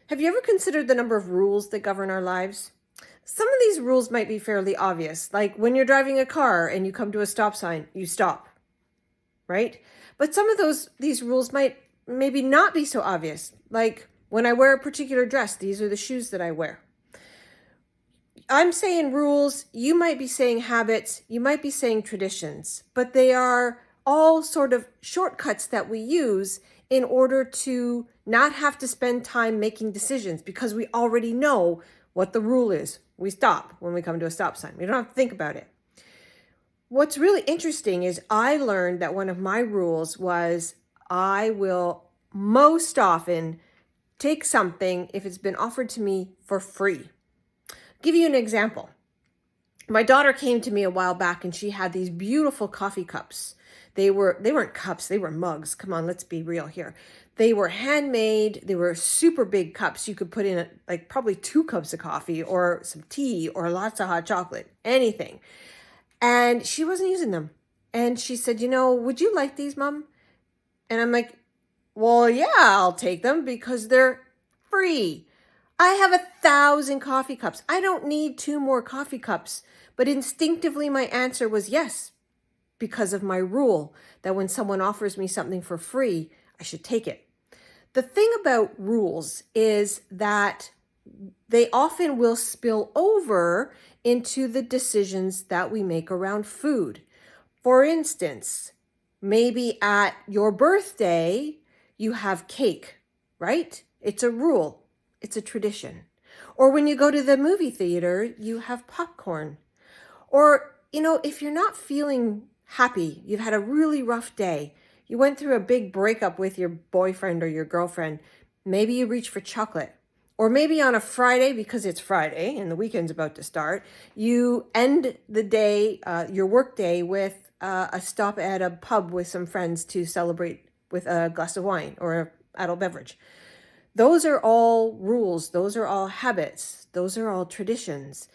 Have you ever considered the number of rules that govern our lives? Some of these rules might be fairly obvious, like when you're driving a car and you come to a stop sign, you stop, right? But some of these rules might maybe not be so obvious, like when I wear a particular dress, these are the shoes that I wear. I'm saying rules, you might be saying habits, you might be saying traditions, but they are all sort of shortcuts that we use in order to not have to spend time making decisions because we already know what the rule is. We stop when we come to a stop sign. We don't have to think about it. What's really interesting is I learned that one of my rules was I will most often take something if it's been offered to me for free. Give you an example. My daughter came to me a while back and she had these beautiful coffee cups. They weren't cups, they were mugs. Come on, let's be real here. They were handmade. They were super big cups. You could put in like probably 2 cups of coffee or some tea or lots of hot chocolate, anything. And she wasn't using them. And she said, would you like these, Mom? And I'm like, well, yeah, I'll take them because they're free. I have 1,000 coffee cups. I don't need 2 more coffee cups. But instinctively, my answer was yes, because of my rule that when someone offers me something for free, I should take it. The thing about rules is that they often will spill over into the decisions that we make around food. For instance, maybe at your birthday, you have cake, right? It's a rule. It's a tradition. Or when you go to the movie theater, you have popcorn. Or, if you're not feeling happy, you've had a really rough day, you went through a big breakup with your boyfriend or your girlfriend, maybe you reach for chocolate. Or maybe on a Friday, because it's Friday and the weekend's about to start, you end the day, your work day, with a stop at a pub with some friends to celebrate with a glass of wine or an adult beverage. Those are all rules. Those are all habits. Those are all traditions.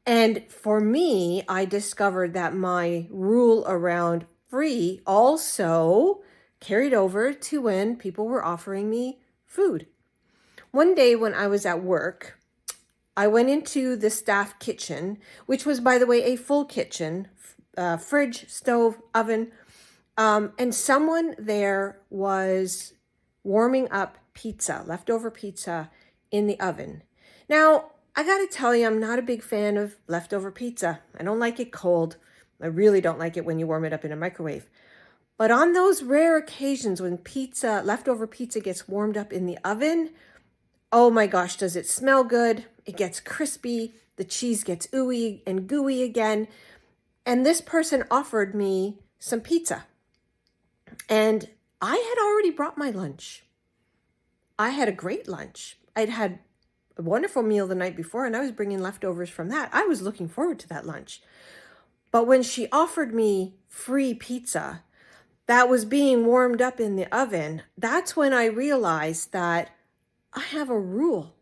And for me, I discovered that my rule around free also carried over to when people were offering me food. One day when I was at work, I went into the staff kitchen, which was, by the way, a full kitchen, fridge, stove, oven, and someone there was warming up pizza, leftover pizza in the oven. Now, I got to tell you, I'm not a big fan of leftover pizza. I don't like it cold. I really don't like it when you warm it up in a microwave. But on those rare occasions when leftover pizza gets warmed up in the oven, oh my gosh, does it smell good? It gets crispy. The cheese gets ooey and gooey again. And this person offered me some pizza. And I had already brought my lunch. I had a great lunch. I'd had a wonderful meal the night before, and I was bringing leftovers from that. I was looking forward to that lunch. But when she offered me free pizza that was being warmed up in the oven, that's when I realized that I have a rule.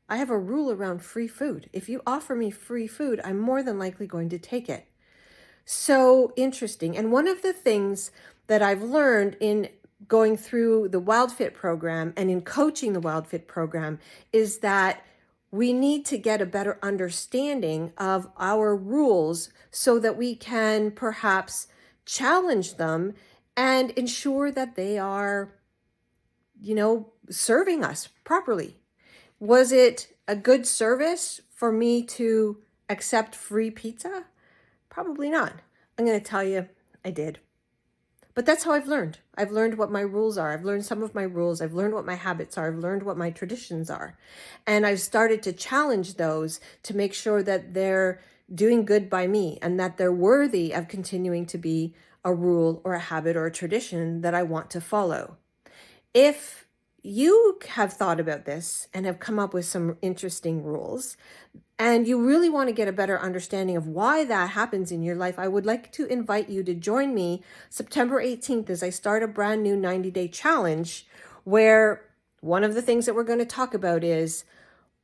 I have a rule around free food. If you offer me free food, I'm more than likely going to take it. So interesting. And one of the things that I've learned in going through the WildFit program and in coaching the WildFit program is that we need to get a better understanding of our rules so that we can perhaps challenge them and ensure that they are, serving us properly. Was it a good service for me to accept free pizza? Probably not. I'm going to tell you, I did. But that's how I've learned. I've learned what my rules are. I've learned some of my rules. I've learned what my habits are. I've learned what my traditions are. And I've started to challenge those to make sure that they're doing good by me and that they're worthy of continuing to be a rule or a habit or a tradition that I want to follow. If you have thought about this and have come up with some interesting rules, and you really want to get a better understanding of why that happens in your life, I would like to invite you to join me September 18th as I start a brand new 90-day challenge where one of the things that we're going to talk about is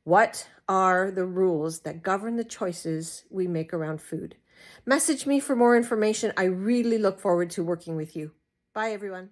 what are the rules that govern the choices we make around food. Message me for more information. I really look forward to working with you. Bye, everyone.